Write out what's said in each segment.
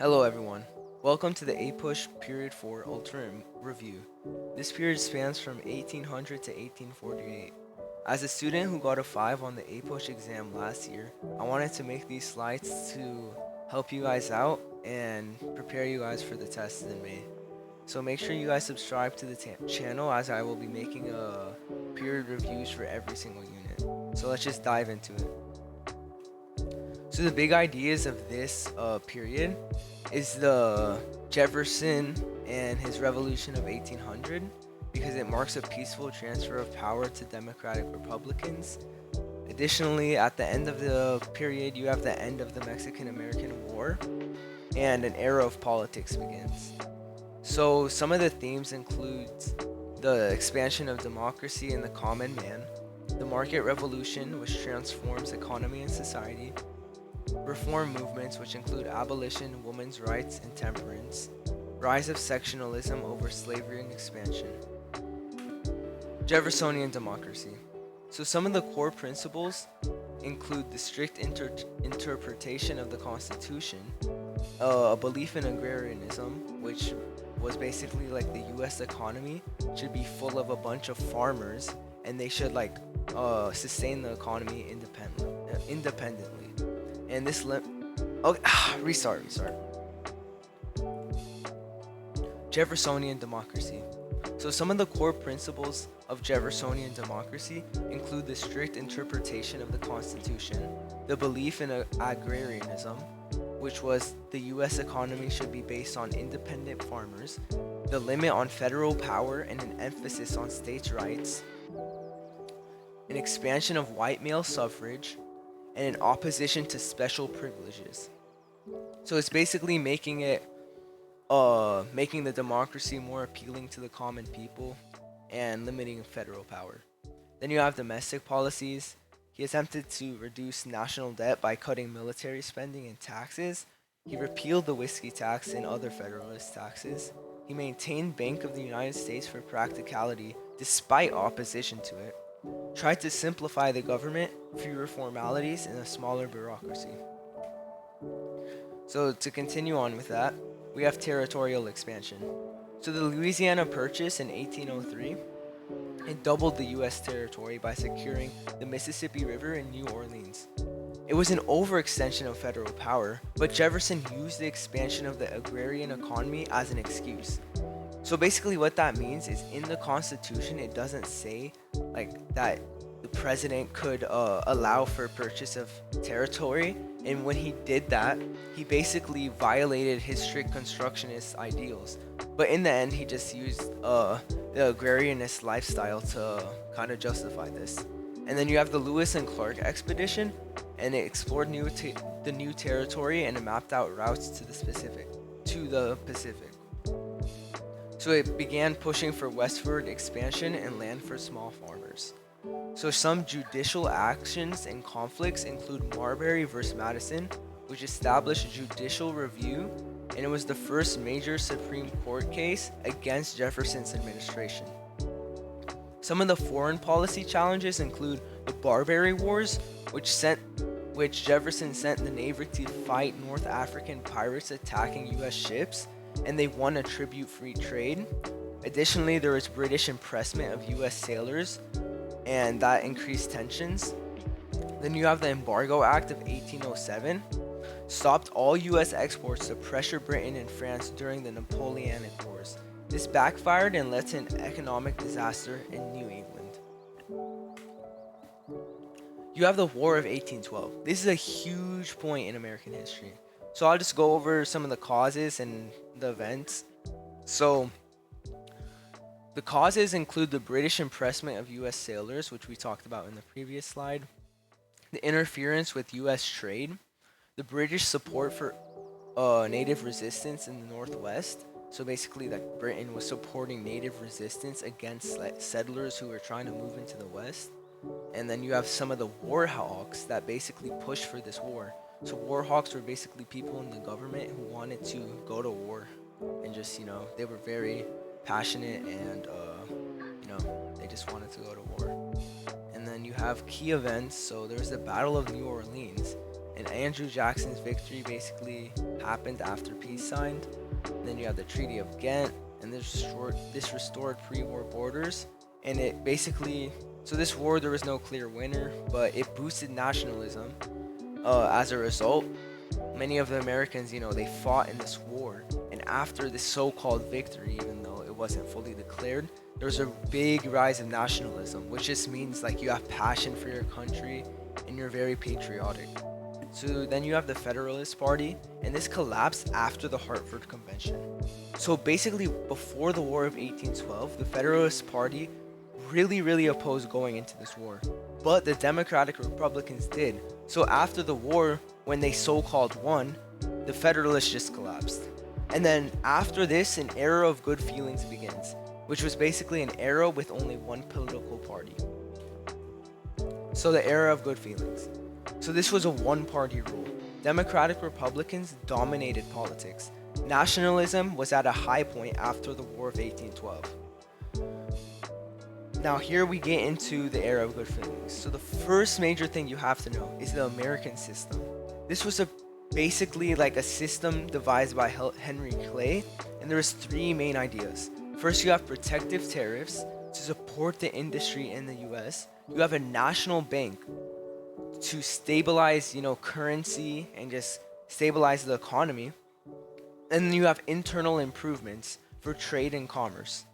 Hello everyone. Welcome to the APUSH Period 4 Ultra Review. This period spans from 1800 to 1848. As a student who got a 5 on the APUSH exam last year, I wanted to make these slides to help you guys out and prepare you guys for the test in May. So make sure you guys subscribe to the channel as I will be making period reviews for every single unit. So let's just dive into it. So the big ideas of this period is the Jefferson and his revolution of 1800 because it marks a peaceful transfer of power to Democratic Republicans. Additionally, at the end of the period, you have the end of the Mexican-American War and an era of politics begins. So some of the themes include the expansion of democracy and the common man, the market revolution, which transforms economy and society, reform movements, which include abolition, women's rights, and temperance, rise of sectionalism over slavery and expansion, Jeffersonian democracy. So some of the core principles include the strict interpretation of the Constitution, a belief in agrarianism, which was basically like the U.S. economy should be full of a bunch of farmers, and they should sustain the economy independently. And this restart. Jeffersonian democracy. So some of the core principles of Jeffersonian democracy include the strict interpretation of the Constitution, the belief in agrarianism, which was the U.S. economy should be based on independent farmers, the limit on federal power and an emphasis on states' rights, an expansion of white male suffrage, and an opposition to special privileges. So it's basically making the democracy more appealing to the common people and limiting federal power. Then you have domestic policies. He attempted to reduce national debt by cutting military spending and taxes. He repealed the whiskey tax and other federalist taxes. He maintained Bank of the United States for practicality despite opposition to it. Tried to simplify the government, fewer formalities, and a smaller bureaucracy. So to continue on with that, we have territorial expansion. So the Louisiana Purchase in 1803, it doubled the U.S. territory by securing the Mississippi River in New Orleans. It was an overextension of federal power, but Jefferson used the expansion of the agrarian economy as an excuse. So basically what that means is in the Constitution, it doesn't say that the president could allow for purchase of territory. And when he did that, he basically violated his strict constructionist ideals. But in the end, he just used the agrarianist lifestyle to kind of justify this. And then you have the Lewis and Clark expedition, and it explored the new territory and it mapped out routes to the Pacific. So it began pushing for westward expansion and land for small farmers. So some judicial actions and conflicts include Marbury versus Madison, which established judicial review, and it was the first major Supreme Court case against Jefferson's administration. Some of the foreign policy challenges include the Barbary Wars, which Jefferson sent the Navy to fight North African pirates attacking U.S. ships, and they won a tribute-free trade. Additionally, there was British impressment of U.S. sailors, and that increased tensions. Then you have the Embargo Act of 1807, stopped all U.S. exports to pressure Britain and France during the Napoleonic Wars. This backfired and led to an economic disaster in New England. You have the War of 1812. This is a huge point in American history. So I'll just go over some of the causes and the events. So the causes include the British impressment of U.S. sailors, which we talked about in the previous slide, the interference with U.S. trade, the British support for native resistance in the Northwest. So basically, that Britain was supporting native resistance against settlers who were trying to move into the West. And then you have some of the war hawks that basically pushed for this war. So war hawks were basically people in the government who wanted to go to war and just, they were very passionate and, they just wanted to go to war. And then you have key events. So there's the Battle of New Orleans. And Andrew Jackson's victory basically happened after peace signed. And then you have the Treaty of Ghent, and this restored pre-war borders. And it basically, so this war there was no clear winner, but it boosted nationalism. As a result, many of the Americans, they fought in this war. And after this so-called victory, even though it wasn't fully declared, there was a big rise of nationalism, which just means like you have passion for your country and you're very patriotic. So then you have the Federalist Party, and this collapsed after the Hartford Convention. So basically, before the War of 1812, the Federalist Party really opposed going into this war. But the Democratic Republicans did. So after the war, when they so-called won, the Federalists just collapsed. And then after this, an era of good feelings begins, which was basically an era with only one political party. So the era of good feelings. So this was a one-party rule. Democratic Republicans dominated politics. Nationalism was at a high point after the War of 1812. Now here we get into the era of good feelings. So the first major thing you have to know is the American system. This was basically like a system devised by Henry Clay, and there was three main ideas. First, you have protective tariffs to support the industry in the US. You have a national bank to stabilize, currency and just stabilize the economy. And then you have internal improvements for trade and commerce.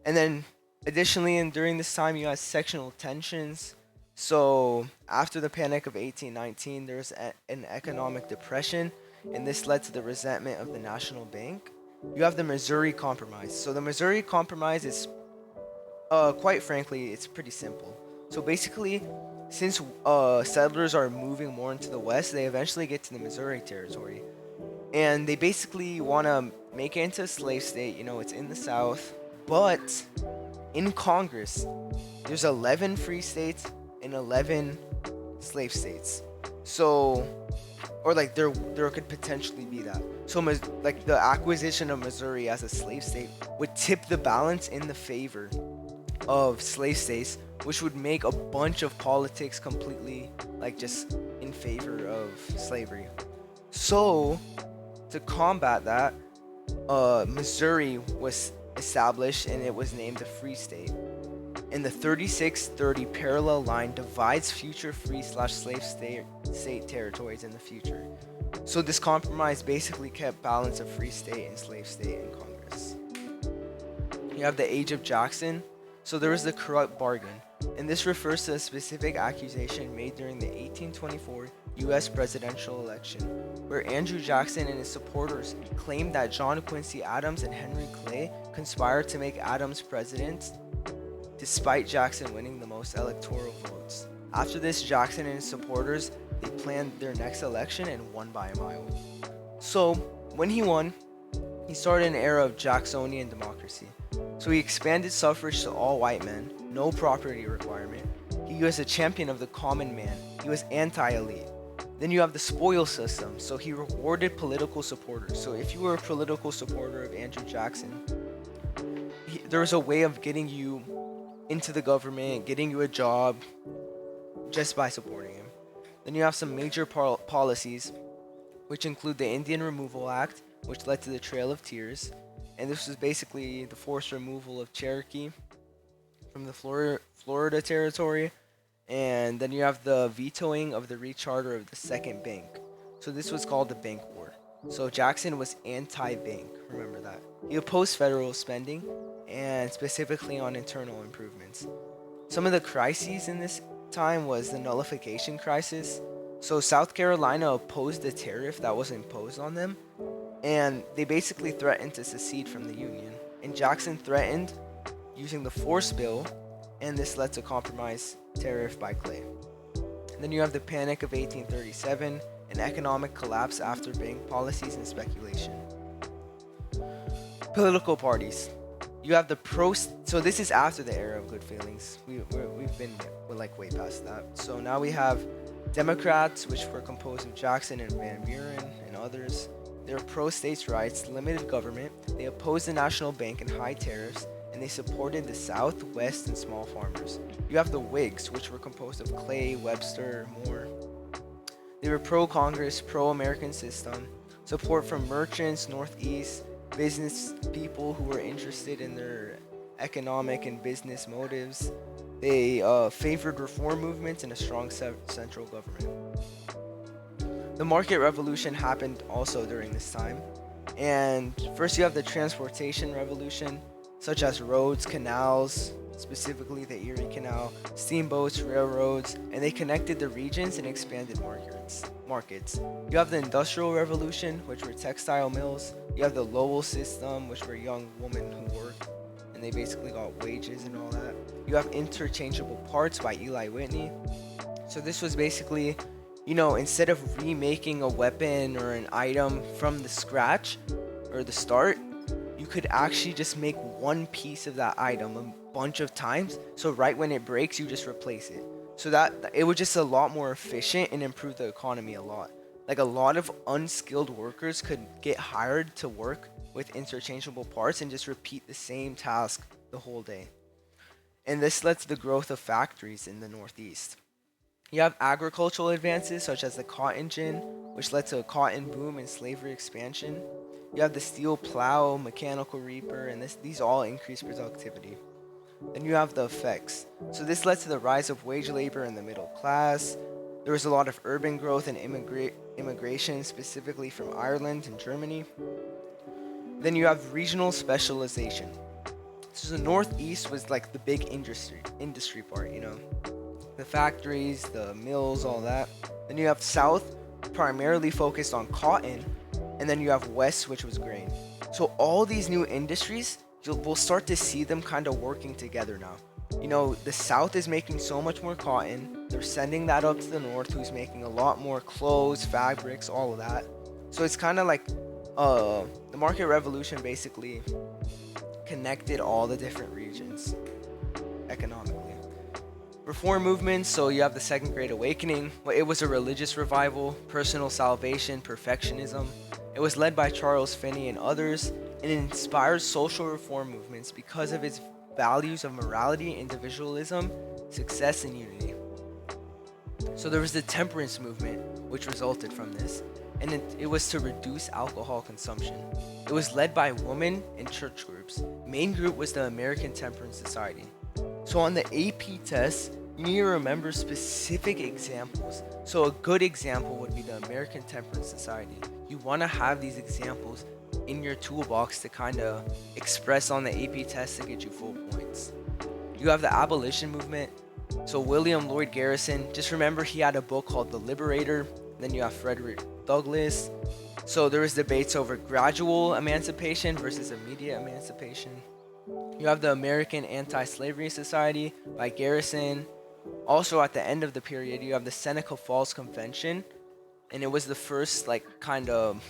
And then additionally, and during this time, you have sectional tensions. So after the Panic of 1819, there's an economic depression, and this led to the resentment of the national bank. You have the Missouri Compromise. So the Missouri Compromise is, quite frankly, it's pretty simple. So basically, since settlers are moving more into the west, they eventually get to the Missouri Territory. And they basically want to make it into a slave state. It's in the south. But in Congress, there's 11 free states and 11 slave states. So, or like there could potentially be that. So like the acquisition of Missouri as a slave state would tip the balance in the favor of slave states, which would make a bunch of politics completely like just in favor of slavery. So to combat that, Missouri was established and it was named a free state. And the 3630 parallel line divides future free/slave state territories in the future. So this compromise basically kept balance of free state and slave state in Congress. You have the Age of Jackson. So there was the corrupt bargain, and this refers to a specific accusation made during the 1824 U.S. presidential election, where Andrew Jackson and his supporters claimed that John Quincy Adams and Henry Clay conspired to make Adams president, despite Jackson winning the most electoral votes. After this, Jackson and his supporters, they planned their next election and won by a mile. So when he won, he started an era of Jacksonian democracy. So he expanded suffrage to all white men, no property requirement. He was a champion of the common man. He was anti-elite. Then you have the spoil system. So he rewarded political supporters. So if you were a political supporter of Andrew Jackson, there was a way of getting you into the government, getting you a job just by supporting him. Then you have some major policies, which include the Indian Removal Act, which led to the Trail of Tears. And this was basically the forced removal of Cherokee from the Florida Territory. And then you have the vetoing of the recharter of the Second Bank. So this was called the Bank War. So Jackson was anti-bank, remember that. He opposed federal spending and specifically on internal improvements. Some of the crises in this time was the nullification crisis. So South Carolina opposed the tariff that was imposed on them, and they basically threatened to secede from the Union. And Jackson threatened using the force bill, and this led to compromise tariff by Clay. And then you have the Panic of 1837, an economic collapse after bank policies and speculation. Political parties. You have the so this is after the era of good feelings. We're like way past that. So now we have Democrats, which were composed of Jackson and Van Buren and others. They're pro-states' rights, limited government. They opposed the national bank and high tariffs, and they supported the South, West, and small farmers. You have the Whigs, which were composed of Clay, Webster, Moore. They were pro-Congress, pro-American system, support from merchants, Northeast, business people who were interested in their economic and business motives. They favored reform movements and a strong central government. The market revolution happened also during this time. And first, you have the transportation revolution, such as roads, canals, specifically the Erie Canal, steamboats, railroads, and they connected the regions and expanded markets. You have the Industrial Revolution, which were textile mills. You have the Lowell system, which were young women who worked, and they basically got wages and all that. You have interchangeable parts by Eli Whitney. So this was basically, instead of remaking a weapon or an item from the scratch or the start, you could actually just make one piece of that item a bunch of times. So right when it breaks, you just replace it. So that it was just a lot more efficient and improve the economy a lot. Like a lot of unskilled workers could get hired to work with interchangeable parts and just repeat the same task the whole day. And this led to the growth of factories in the Northeast. You have agricultural advances such as the cotton gin, which led to a cotton boom and slavery expansion. You have the steel plow, mechanical reaper, and these all increase productivity. Then you have the effects. So this led to the rise of wage labor in the middle class. There was a lot of urban growth and immigration, specifically from Ireland and Germany. Then you have regional specialization. So the Northeast was like the big industry part, the factories, the mills, all that. Then you have South, primarily focused on cotton, and then you have West, which was grain. So all these new industries, we'll start to see them kind of working together now. The South is making so much more cotton. They're sending that up to the North, who's making a lot more clothes, fabrics, all of that. So it's kind of like the market revolution basically connected all the different regions economically. Reform movements, so you have the Second Great Awakening. It was a religious revival, personal salvation, perfectionism. It was led by Charles Finney and others, and it inspired social reform movements because of its values of morality, individualism, success, and unity. So there was the temperance movement, which resulted from this, and it was to reduce alcohol consumption. It was led by women and church groups. Main group was the American Temperance Society. So on the AP test, you need to remember specific examples. So a good example would be the American Temperance Society. You want to have these examples in your toolbox to kind of express on the AP test to get you full points. You have the abolition movement. So William Lloyd Garrison, just remember he had a book called The Liberator. Then you have Frederick Douglass. So there was debates over gradual emancipation versus immediate emancipation. You have the American Anti-Slavery Society by Garrison. Also at the end of the period, you have the Seneca Falls Convention, and it was the first kind of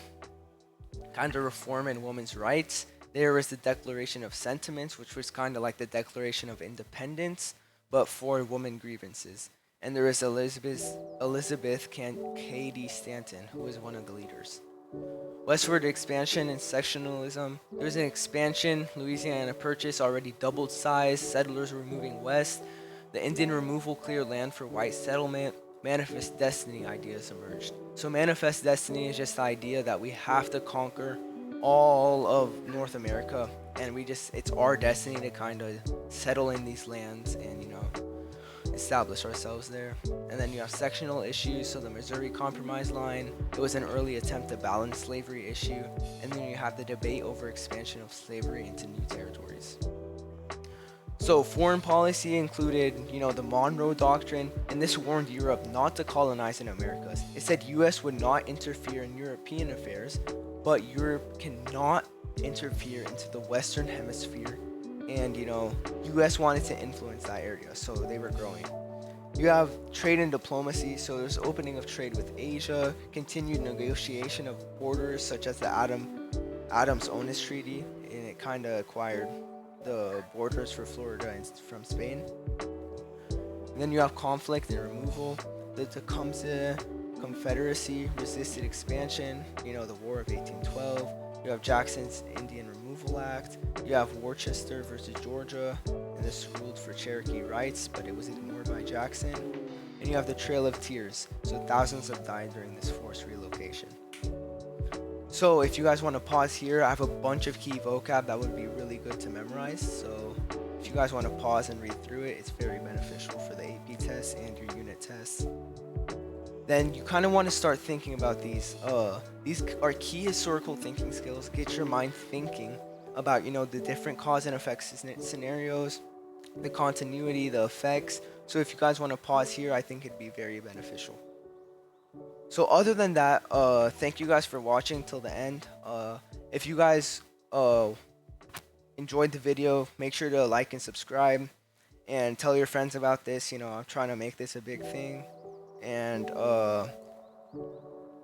reform in women's rights. There was the Declaration of Sentiments, which was kind of like the Declaration of Independence, but for women grievances. And there was Elizabeth Cady Stanton, who was one of the leaders. Westward expansion and sectionalism. There was an expansion. Louisiana Purchase already doubled size. Settlers were moving west. The Indian removal cleared land for white settlement. Manifest destiny ideas emerged. So manifest destiny is just the idea that we have to conquer all of North America, and it's our destiny to kind of settle in these lands and establish ourselves there. And then you have sectional issues, so the Missouri Compromise line, it was an early attempt to balance slavery issue. And then you have the debate over expansion of slavery into new territories. So foreign policy included, the Monroe Doctrine, and this warned Europe not to colonize in Americas. It said U.S. would not interfere in European affairs, but Europe cannot interfere into the Western Hemisphere. And, U.S. wanted to influence that area, so they were growing. You have trade and diplomacy, so there's opening of trade with Asia, continued negotiation of borders, such as the Adams-Onis Treaty, and it kind of acquired the borders for Florida and from Spain. And then you have conflict and removal. The Tecumseh Confederacy resisted expansion, the War of 1812. You have Jackson's Indian Removal Act. You have Worcester versus Georgia, and this ruled for Cherokee rights, but it was ignored by Jackson. and you have the Trail of Tears. So thousands have died during this forced relocation. So if you guys want to pause here, I have a bunch of key vocab that would be really good to memorize. So if you guys want to pause and read through it, it's very beneficial for the AP test and your unit tests. Then you kind of want to start thinking about these. These are key historical thinking skills. Get your mind thinking about, the different cause and effect scenarios, the continuity, the effects. So if you guys want to pause here, I think it'd be very beneficial. So other than that, thank you guys for watching till the end. If you guys enjoyed the video, make sure to like and subscribe and tell your friends about this. I'm trying to make this a big thing, and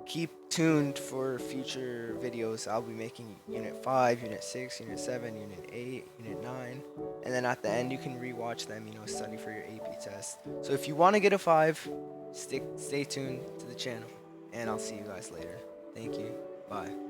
keep tuned for future videos. I'll be making Unit 5, Unit 6, Unit 7, Unit 8, Unit 9, and then at the end you can rewatch them, study for your AP test. So if you want to get a 5, stay tuned to the channel, and I'll see you guys later. Thank you. Bye.